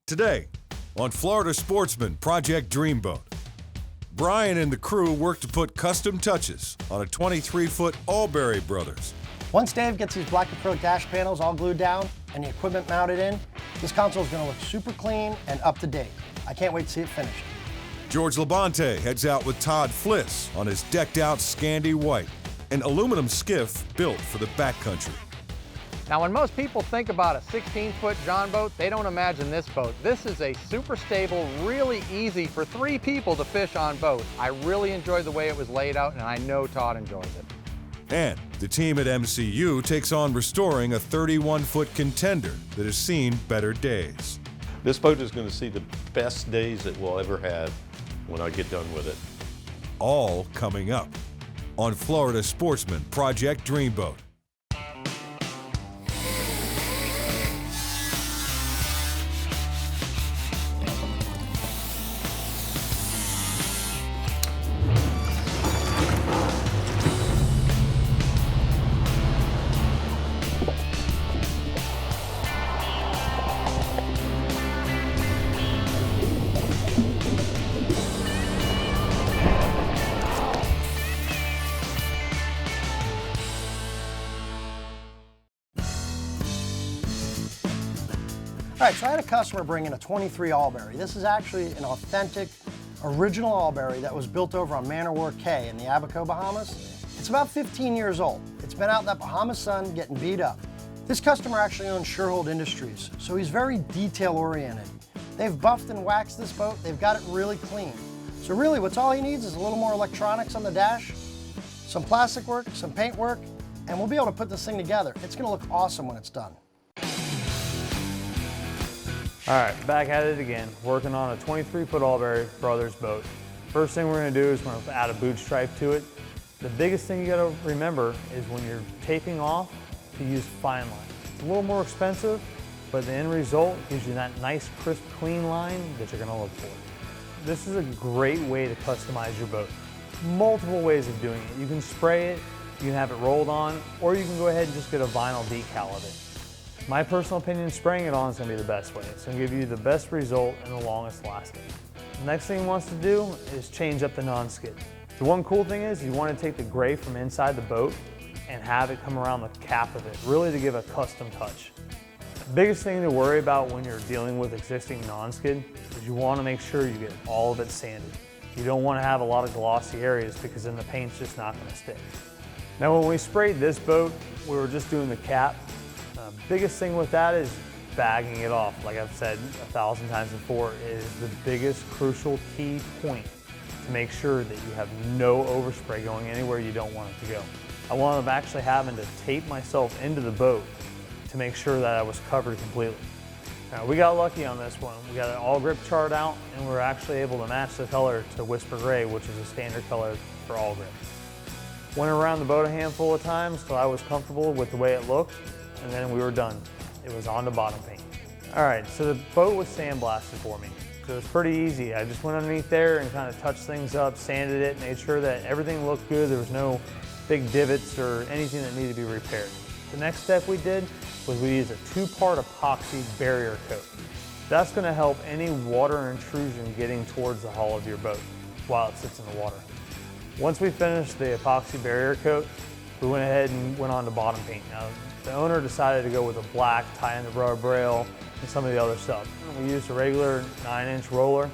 Today, on Florida Sportsman Project Dreamboat, Brian and the crew work to put custom touches on a 23-foot Albury Brothers. Once Dave gets these black acrylic dash panels all glued down and the equipment mounted in, this console is going to look super clean and up to date. I can't wait to see it finished. George LaBonte heads out with Todd Flis on his decked-out Scandy White, an aluminum skiff built for the backcountry. Now, when most people think about a 16-foot John boat, they don't imagine this boat. This is a super stable, really easy for 3 people to fish on boat. I really enjoyed the way it was laid out, and I know Todd enjoys it. And the team at MCU takes on restoring a 31-foot Contender that has seen better days. This boat is going to see the best days it will ever have when I get done with it. All coming up on Florida Sportsman Project Dreamboat. All right, so I had a customer bring in a 23 Albury. This is actually an authentic, original Albury that was built over on Man o' War Cay in the Abaco, Bahamas. It's about 15 years old. It's been out in that Bahamas sun getting beat up. This customer actually owns Surehold Industries, so he's very detail-oriented. They've buffed and waxed this boat. They've got it really clean. So really, what's all he needs is a little more electronics on the dash, some plastic work, some paint work, and we'll be able to put this thing together. It's gonna look awesome when it's done. All right, back at it again, working on a 23-foot Albury Brothers boat. First thing we're gonna do is we're gonna add a boot stripe to it. The biggest thing you gotta remember is when you're taping off to use fine line. It's a little more expensive, but the end result gives you that nice, crisp, clean line that you're gonna look for. This is a great way to customize your boat. Multiple ways of doing it. You can spray it, you can have it rolled on, or you can go ahead and just get a vinyl decal of it. My personal opinion, spraying it on is going to be the best way. It's going to give you the best result and the longest lasting. The next thing he wants to do is change up the non-skid. The one cool thing is you want to take the gray from inside the boat and have it come around the cap of it, really to give a custom touch. The biggest thing to worry about when you're dealing with existing non-skid is you want to make sure you get all of it sanded. You don't want to have a lot of glossy areas because then the paint's just not going to stick. Now when we sprayed this boat, we were just doing the cap. Biggest thing with that is bagging it off. Like I've said 1,000 times before, is the biggest crucial key point to make sure that you have no overspray going anywhere you don't want it to go. I wound up actually having to tape myself into the boat to make sure that I was covered completely. Now, we got lucky on this one. We got an all grip chart out and we were actually able to match the color to Whisper Gray, which is a standard color for all grip. Went around the boat a handful of times till I was comfortable with the way it looked, and then we were done. It was on to bottom paint. All right, so the boat was sandblasted for me. So it was pretty easy. I just went underneath there and kind of touched things up, sanded it, made sure that everything looked good. There was no big divots or anything that needed to be repaired. The next step we did was we used a 2-part epoxy barrier coat. That's gonna help any water intrusion getting towards the hull of your boat while it sits in the water. Once we finished the epoxy barrier coat, we went ahead and went on to bottom paint. Now, the owner decided to go with a black, tie in the rubber rail, and some of the other stuff. We used a regular 9-inch roller.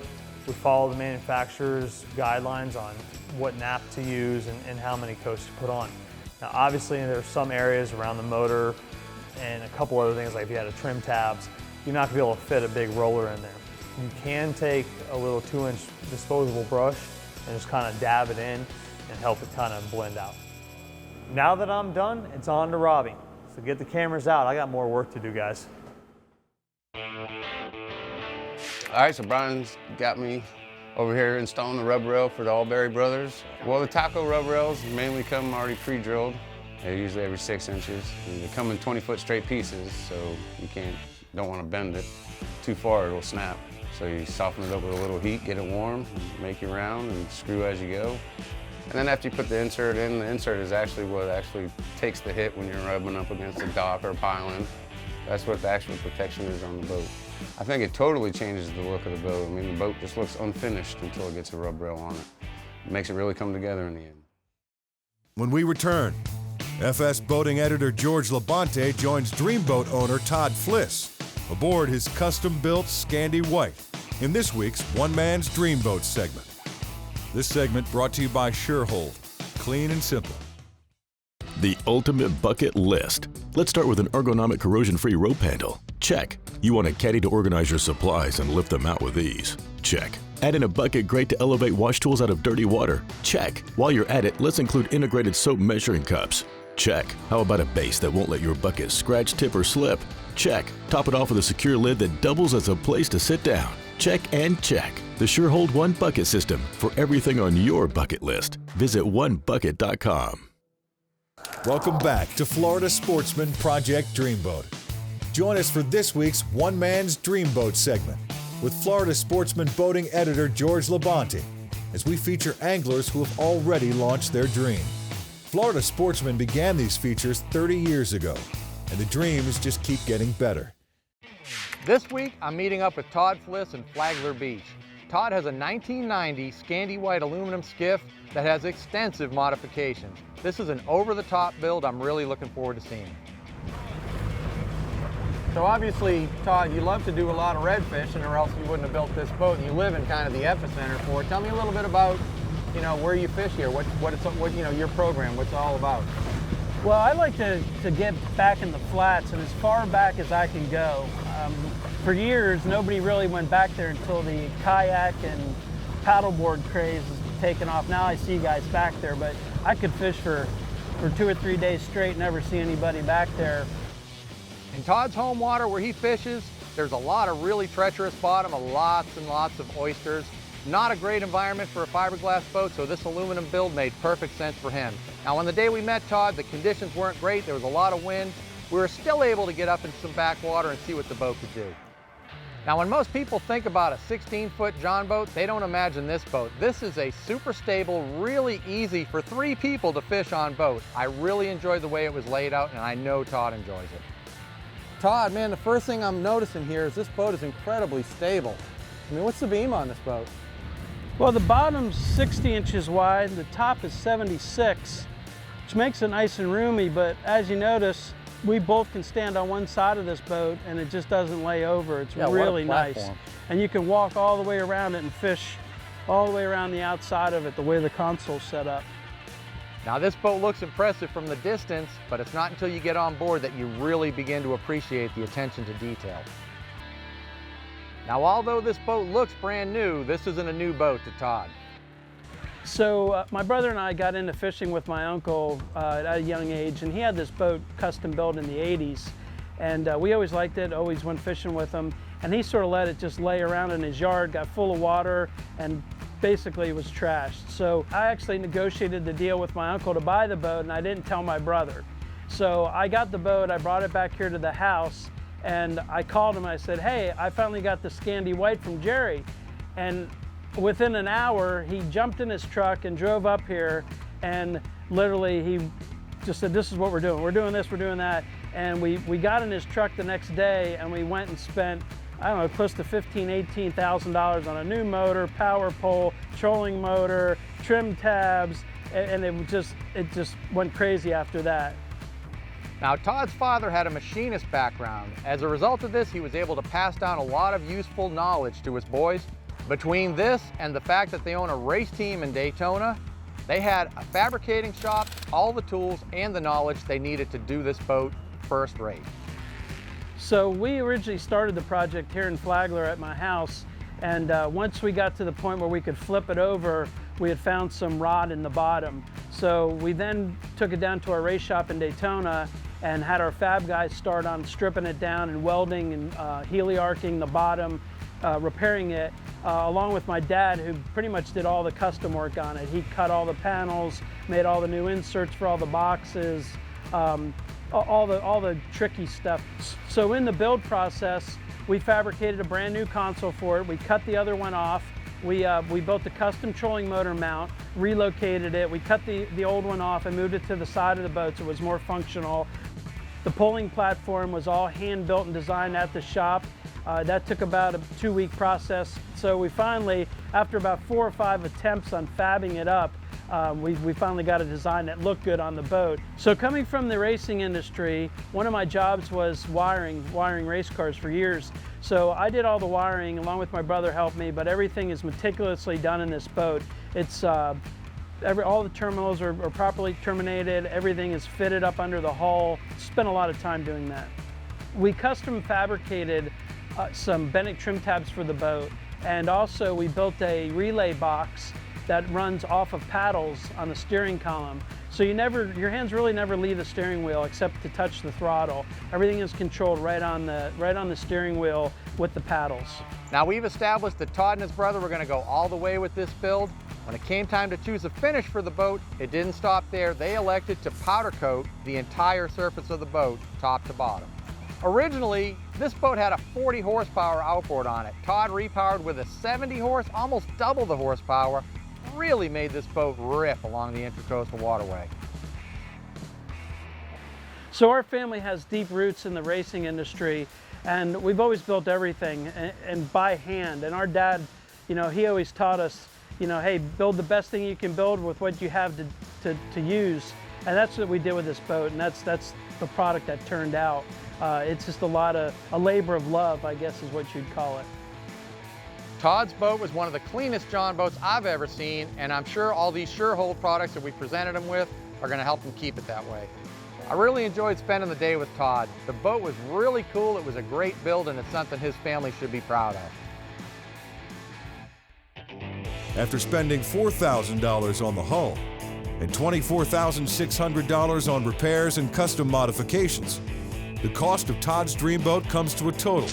We followed the manufacturer's guidelines on what nap to use and how many coats to put on. Now, obviously, there's some areas around the motor and a couple other things, like if you had a trim tabs, you're not gonna be able to fit a big roller in there. You can take a little 2-inch disposable brush and just kind of dab it in and help it kind of blend out. Now that I'm done, it's on to Robbie. So get the cameras out. I got more work to do, guys. All right, so Brian's got me over here installing the rub rail for the Albury Brothers. Well, the taco rub rails mainly come already pre-drilled. They're usually every 6 inches. And they come in 20-foot straight pieces, so you don't want to bend it too far, it'll snap. So you soften it up with a little heat, get it warm, make your round, and screw as you go. And then after you put the insert in, the insert is actually what actually takes the hit when you're rubbing up against a dock or a piling. That's what the actual protection is on the boat. I think it totally changes the look of the boat. I mean, the boat just looks unfinished until it gets a rub rail on it. It makes it really come together in the end. When we return, FS boating editor George LaBonte joins Dreamboat owner Todd Flis aboard his custom-built Scandy White in this week's One Man's Dreamboat segment. This segment brought to you by Surehold. Clean and simple. The ultimate bucket list. Let's start with an ergonomic corrosion-free rope handle. Check. You want a caddy to organize your supplies and lift them out with ease. Check. Add in a bucket grate to elevate wash tools out of dirty water. Check. While you're at it, let's include integrated soap measuring cups. Check. How about a base that won't let your bucket scratch, tip, or slip? Check. Top it off with a secure lid that doubles as a place to sit down. Check and check. The Surehold One Bucket System for everything on your bucket list. Visit onebucket.com. Welcome back to Florida Sportsman Project Dreamboat. Join us for this week's One Man's Dreamboat segment with Florida Sportsman boating editor George LaBonte as we feature anglers who have already launched their dream. Florida Sportsman began these features 30 years ago, and the dreams just keep getting better. This week, I'm meeting up with Todd Flis in Flagler Beach. Todd has a 1990 Scandy White aluminum skiff that has extensive modifications. This is an over-the-top build I'm really looking forward to seeing. So obviously, Todd, you love to do a lot of red fishing or else you wouldn't have built this boat, and you live in kind of the epicenter for it. Tell me a little bit about, where you fish here, what your program, what's it all about? Well, I like to get back in the flats and as far back as I can go. For years, nobody really went back there until the kayak and paddleboard craze has taken off. Now I see guys back there, but I could fish for 2 or 3 days straight, never see anybody back there. In Todd's home water where he fishes, there's a lot of really treacherous bottom, lots and lots of oysters. Not a great environment for a fiberglass boat, so this aluminum build made perfect sense for him. Now, on the day we met Todd, the conditions weren't great. There was a lot of wind. We were still able to get up in some backwater and see what the boat could do. Now, when most people think about a 16-foot John boat, they don't imagine this boat. This is a super stable, really easy for 3 people to fish on boat. I really enjoyed the way it was laid out, and I know Todd enjoys it. Todd, man, the first thing I'm noticing here is this boat is incredibly stable. I mean, what's the beam on this boat? Well, the bottom's 60 inches wide, the top is 76, which makes it nice and roomy, but as you notice, we both can stand on one side of this boat and it just doesn't lay over. It's really nice. And you can walk all the way around it and fish all the way around the outside of it, the way the console's set up. Now, this boat looks impressive from the distance, but it's not until you get on board that you really begin to appreciate the attention to detail. Now, although this boat looks brand new, this isn't a new boat to Todd. So my brother and I got into fishing with my uncle at a young age, and he had this boat custom built in the 80s. And we always liked it, always went fishing with him. And he sort of let it just lay around in his yard, got full of water, and basically it was trashed. So I actually negotiated the deal with my uncle to buy the boat, and I didn't tell my brother. So I got the boat, I brought it back here to the house, and I called him, I said, hey, I finally got the Scandy White from Jerry. And within an hour, he jumped in his truck and drove up here, and literally he just said, this is what we're doing. We're doing this, we're doing that. And we got in his truck the next day, and we went and spent, I don't know, close to $15,000, $18,000 on a new motor, power pole, trolling motor, trim tabs, and it just went crazy after that. Now, Todd's father had a machinist background. As a result of this, he was able to pass down a lot of useful knowledge to his boys. Between this and the fact that they own a race team in Daytona, they had a fabricating shop, all the tools, and the knowledge they needed to do this boat first rate. So we originally started the project here in Flagler at my house, and once we got to the point where we could flip it over, we had found some rod in the bottom. So we then took it down to our race shop in Daytona and had our fab guys start on stripping it down and welding and heliarching the bottom, repairing it, along with my dad, who pretty much did all the custom work on it. He cut all the panels, made all the new inserts for all the boxes, all the tricky stuff. So in the build process, we fabricated a brand new console for it. We cut the other one off. We built a custom trolling motor mount, relocated it. We cut the old one off and moved it to the side of the boat so it was more functional. The pulling platform was all hand built and designed at the shop. That took about a 2-week process. So we finally, after about 4 or 5 attempts on fabbing it up, we finally got a design that looked good on the boat. So coming from the racing industry, one of my jobs was wiring race cars for years. So I did all the wiring along with my brother helped me, but everything is meticulously done in this boat. It's all the terminals are properly terminated, everything is fitted up under the hull. Spent a lot of time doing that. We custom fabricated some Bennett trim tabs for the boat, and also we built a relay box that runs off of paddles on the steering column. So your hands really never leave the steering wheel except to touch the throttle. Everything is controlled right on the steering wheel with the paddles. Now we've established that Todd and his brother were going to go all the way with this build. When it came time to choose a finish for the boat, it didn't stop there. They elected to powder coat the entire surface of the boat, top to bottom. Originally, this boat had a 40 horsepower outboard on it. Todd repowered with a 70 horse, almost double the horsepower. Really made this boat rip along the Intracoastal Waterway. So our family has deep roots in the racing industry, and we've always built everything and by hand. And our dad, he always taught us, hey, build the best thing you can build with what you have to use. And that's what we did with this boat, and that's the product that turned out. It's just a labor of love, I guess is what you'd call it. Todd's boat was one of the cleanest John boats I've ever seen, and I'm sure all these Surehold products that we presented him with are going to help him keep it that way. I really enjoyed spending the day with Todd. The boat was really cool, it was a great build, and it's something his family should be proud of. After spending $4,000 on the hull and $24,600 on repairs and custom modifications, the cost of Todd's Dreamboat comes to a total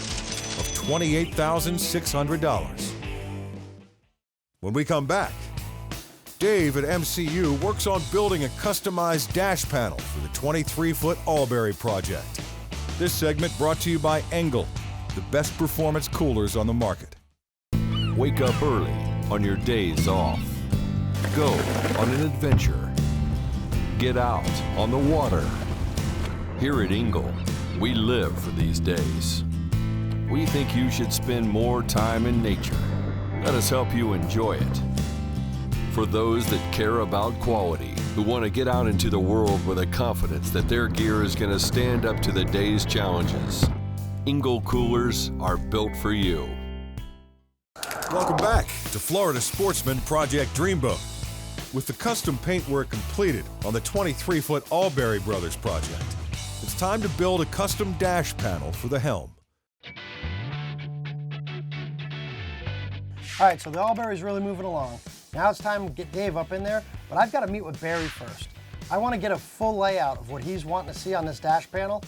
of $28,600. When we come back, Dave at MCU works on building a customized dash panel for the 23-foot Albury project. This segment brought to you by Engel, the best performance coolers on the market. Wake up early on your days off. Go on an adventure. Get out on the water. Here at Engel, we live for these days. We think you should spend more time in nature. Let us help you enjoy it. For those that care about quality, who want to get out into the world with a confidence that their gear is going to stand up to the day's challenges, Engel coolers are built for you. Welcome back to Florida Sportsman Project Dreamboat. With the custom paintwork completed on the 23-foot Albury Brothers project, it's time to build a custom dash panel for the helm. All right, so the Albury's really moving along. Now it's time to get Dave up in there, but I've got to meet with Barry first. I want to get a full layout of what he's wanting to see on this dash panel.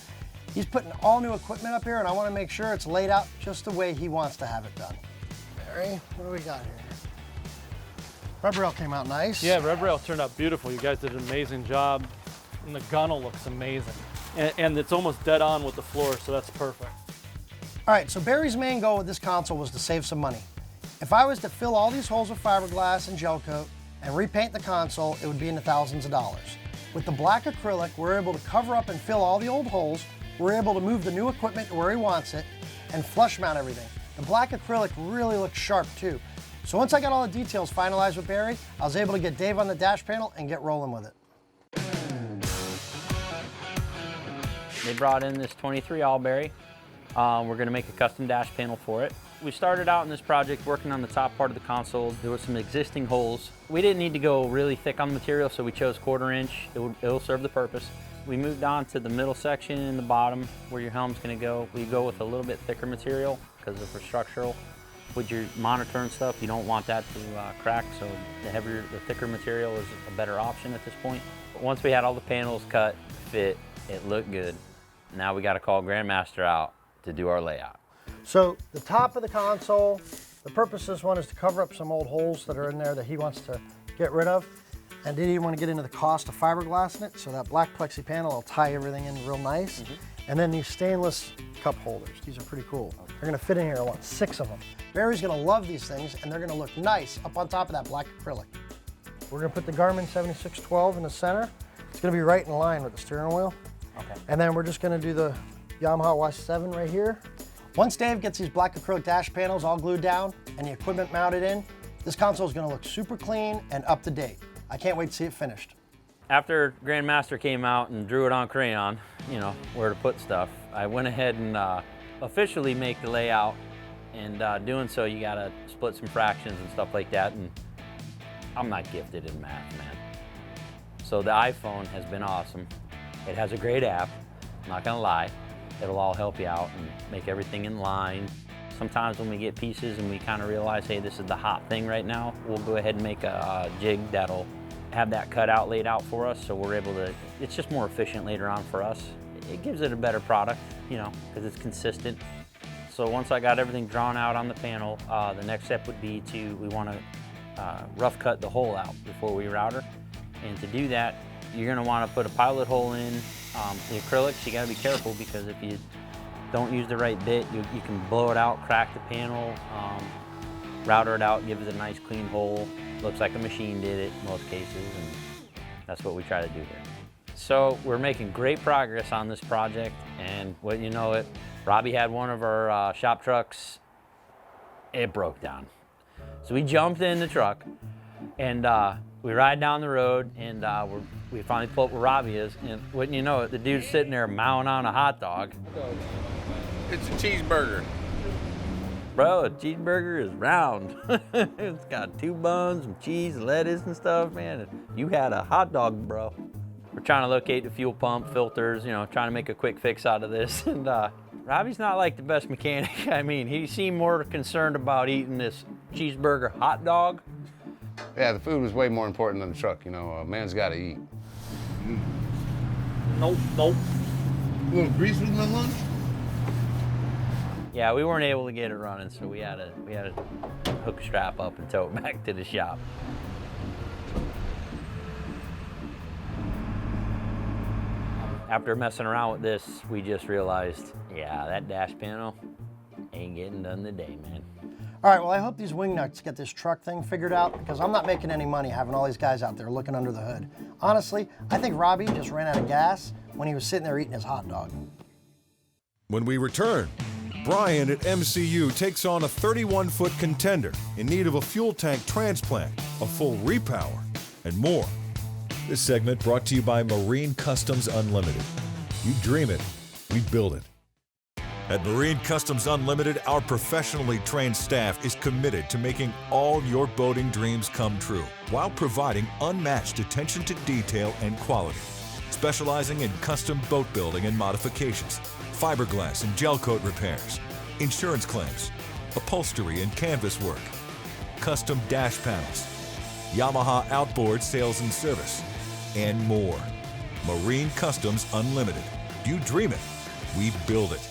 He's putting all new equipment up here, and I want to make sure it's laid out just the way he wants to have it done. Barry, what do we got here? Rub rail came out nice. Yeah, rub rail turned out beautiful. You guys did an amazing job, and the gunnel looks amazing. And it's almost dead on with the floor, so that's perfect. All right, so Barry's main goal with this console was to save some money. If I was to fill all these holes with fiberglass and gel coat and repaint the console, it would be in the thousands of dollars. With the black acrylic, we're able to cover up and fill all the old holes. We're able to move the new equipment to where he wants it and flush mount everything. The black acrylic really looks sharp too. So once I got all the details finalized with Barry, I was able to get Dave on the dash panel and get rolling with it. They brought in this 23 Albury. We're going to make a custom dash panel for it. We started out in this project working on the top part of the console. There were some existing holes. We didn't need to go really thick on the material, so we chose 1/4 inch. It'll serve the purpose. We moved on to the middle section and the bottom where your helm's going to go. We go with a little bit thicker material because for structural. With your monitor and stuff, you don't want that to crack, so the thicker material is a better option at this point. But once we had all the panels cut, fit, it looked good. Now we got to call Grandmaster out to do our layout. So the top of the console, the purpose of this one is to cover up some old holes that are in there that he wants to get rid of. And didn't even want to get into the cost of fiberglass in it, so that black plexi panel will tie everything in real nice. And then these stainless cup holders, these are pretty cool. They're gonna fit in here, I want 6 of them. Barry's gonna love these things, and they're gonna look nice up on top of that black acrylic. We're gonna put the Garmin 7612 in the center. It's gonna be right in line with the steering wheel. Okay. And then we're just gonna do the Yamaha Y7 right here. Once Dave gets these black acrylic dash panels all glued down and the equipment mounted in, this console is gonna look super clean and up to date. I can't wait to see it finished. After Grandmaster came out and drew it on crayon, you know, where to put stuff, I went ahead and officially make the layout. And doing so, you gotta split some fractions and stuff like that. And I'm not gifted in math, man. So the iPhone has been awesome. It has a great app, I'm not gonna lie. It'll all help you out and make everything in line. Sometimes when we get pieces and we kind of realize, hey, this is the hot thing right now, we'll go ahead and make a jig that'll have that cut out, laid out for us, so we're able to, it's just more efficient later on for us. It gives it a better product, you know, because it's consistent. So once I got everything drawn out on the panel, the next step would be we want to rough cut the hole out before we router. And to do that, you're going to want to put a pilot hole in. The acrylics, you got to be careful because if you don't use the right bit, you can blow it out, crack the panel, router it out, give it a nice clean hole. Looks like a machine did it in most cases, and that's what we try to do here. So we're making great progress on this project, and what you know it, Robbie had one of our shop trucks, it broke down. So we jumped in the truck, and we ride down the road, and we finally pull up where Robbie is, and wouldn't you know it, the dude's sitting there mowing on a hot dog. It's a cheeseburger. Bro, a cheeseburger is round. It's got 2 buns, some cheese, lettuce and stuff, man. You had a hot dog, bro. We're trying to locate the fuel pump, filters, you know, trying to make a quick fix out of this. And Robbie's not like the best mechanic. I mean, he seemed more concerned about eating this cheeseburger hot dog. Yeah, the food was way more important than the truck, you know. A man's got to eat. Nope. A little grease with my lunch? Yeah, we weren't able to get it running, so we had to hook a strap up and tow it back to the shop. After messing around with this, we just realized, yeah, that dash panel ain't getting done today, man. All right, well, I hope these wing nuts get this truck thing figured out because I'm not making any money having all these guys out there looking under the hood. Honestly, I think Robbie just ran out of gas when he was sitting there eating his hot dog. When we return, Brian at MCU takes on a 31-foot contender in need of a fuel tank transplant, a full repower, and more. This segment brought to you by Marine Customs Unlimited. You dream it, we build it. At Marine Customs Unlimited, our professionally trained staff is committed to making all your boating dreams come true while providing unmatched attention to detail and quality. Specializing in custom boat building and modifications, fiberglass and gel coat repairs, insurance claims, upholstery and canvas work, custom dash panels, Yamaha outboard sales and service, and more. Marine Customs Unlimited. You dream it, we build it.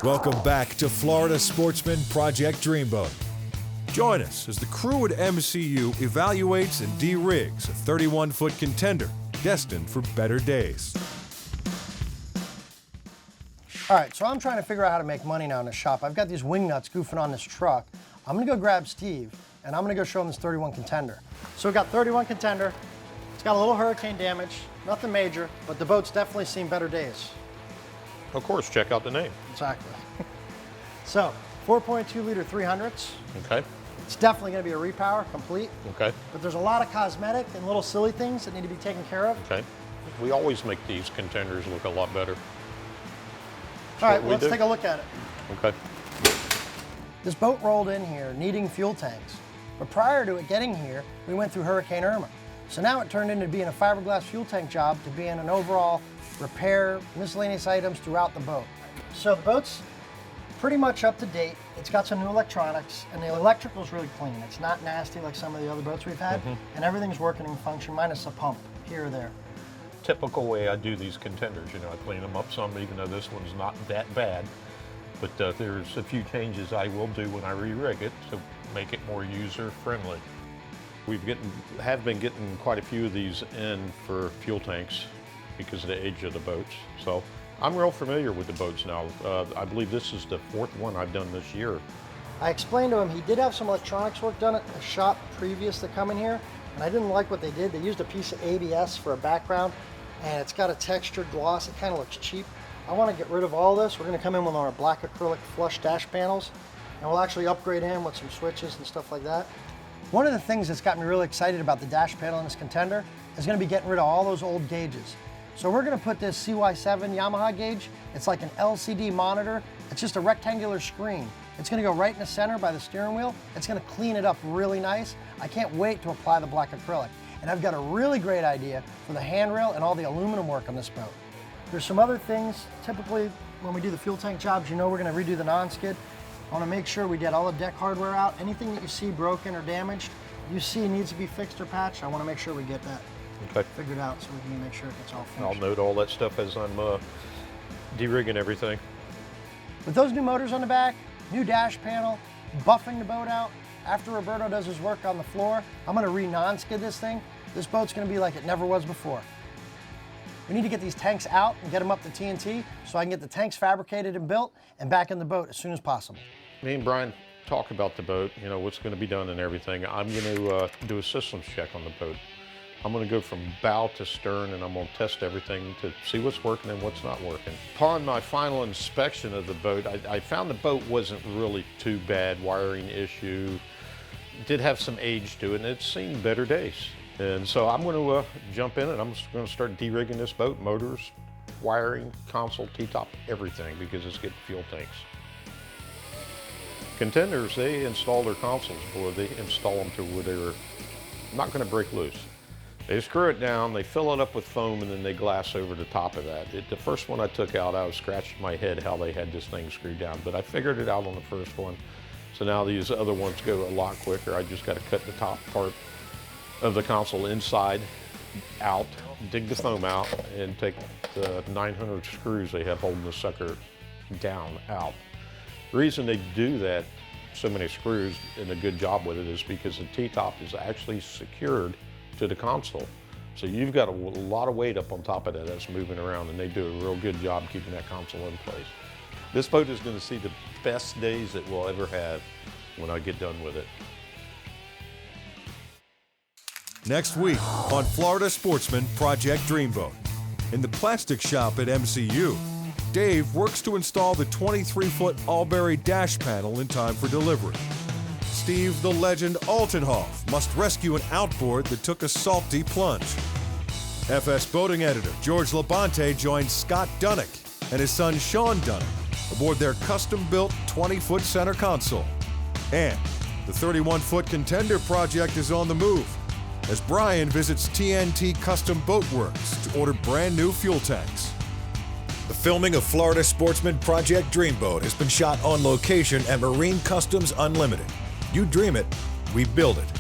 Welcome back to Florida Sportsman Project Dreamboat. Join us as the crew at MCU evaluates and de-rigs a 31-foot contender destined for better days. All right, so I'm trying to figure out how to make money now in the shop. I've got these wing nuts goofing on this truck. I'm gonna go grab Steve, and I'm gonna go show him this 31 contender. So we've got 31 contender. It's got a little hurricane damage, nothing major, but the boat's definitely seen better days. Of course, check out the name. Exactly. So, 4.2 liter 300s. Okay. It's definitely gonna be a repower, complete. Okay. But there's a lot of cosmetic and little silly things that need to be taken care of. Okay. We always make these contenders look a lot better. All right, well, let's take a look at it. Okay. This boat rolled in here needing fuel tanks. But prior to it getting here, we went through Hurricane Irma. So now it turned into being a fiberglass fuel tank job to being an overall repair, miscellaneous items throughout the boat. So the boat's pretty much up to date. It's got some new electronics, and the electrical's really clean. It's not nasty like some of the other boats we've had, and everything's working in function, minus a pump here or there. Typical way I do these contenders, you know, I clean them up some, even though this one's not that bad. But there's a few changes I will do when I re-rig it to make it more user-friendly. We have been getting quite a few of these in for fuel tanks because of the age of the boats. So I'm real familiar with the boats now. I believe this is the 4th one I've done this year. I explained to him he did have some electronics work done at a shop previous to coming here, and I didn't like what they did. They used a piece of ABS for a background. and it's got a textured gloss. It kind of looks cheap. I want to get rid of all this. We're going to come in with our black acrylic flush dash panels, and we'll actually upgrade him with some switches and stuff like that. One of the things that's got me really excited about the dash panel in this Contender is going to be getting rid of all those old gauges. So we're going to put this CY7 Yamaha gauge. It's like an LCD monitor. It's just a rectangular screen. It's going to go right in the center by the steering wheel. It's going to clean it up really nice. I can't wait to apply the black acrylic. And I've got a really great idea for the handrail and all the aluminum work on this boat. There's some other things. Typically, when we do the fuel tank jobs, you know we're going to redo the non-skid. I want to make sure we get all the deck hardware out. Anything that you see broken or damaged, you see needs to be fixed or patched, I want to make sure we get that figured out so we can make sure it gets all finished. I'll note all that stuff as I'm de-rigging everything. With those new motors on the back, new dash panel, buffing the boat out, after Roberto does his work on the floor, I'm going to re-non-skid this thing. This boat's going to be like it never was before. We need to get these tanks out and get them up to TNT so I can get the tanks fabricated and built and back in the boat as soon as possible. Me and Brian talk about the boat, you know, what's going to be done and everything. I'm going to do a systems check on the boat. I'm going to go from bow to stern and I'm going to test everything to see what's working and what's not working. Upon my final inspection of the boat, I found the boat wasn't really too bad, wiring issue. It did have some age to it and it's seen better days. And so I'm going to jump in and I'm just going to start de-rigging this boat, motors, wiring, console, T-top, everything, because it's getting fuel tanks. Contenders, they install their consoles, boy, they install them to where they're not going to break loose. They screw it down, they fill it up with foam, and then they glass over the top of that. The first one I took out, I was scratching my head how they had this thing screwed down, but I figured it out on the first one. So now these other ones go a lot quicker. I just got to cut the top part of the console inside out, dig the foam out, and take the 900 screws they have holding the sucker down out. The reason they do that, so many screws, and a good job with it, is because the T-top is actually secured to the console. So you've got a lot of weight up on top of that that's moving around, and they do a real good job keeping that console in place. This boat is going to see the best days it will ever have when I get done with it. Next week on Florida Sportsman Project Dreamboat. In the plastic shop at MCU, Dave works to install the 23-foot Albury dash panel in time for delivery. Steve the Legend Altenhoff must rescue an outboard that took a salty plunge. FS boating editor George LaBonte joins Scott Dunnick and his son Sean Dunnick aboard their custom-built 20-foot center console. And the 31-foot Contender project is on the move as Brian visits TNT Custom Boat Works to order brand new fuel tanks. The filming of Florida Sportsman Project Dreamboat has been shot on location at Marine Customs Unlimited. You dream it, we build it.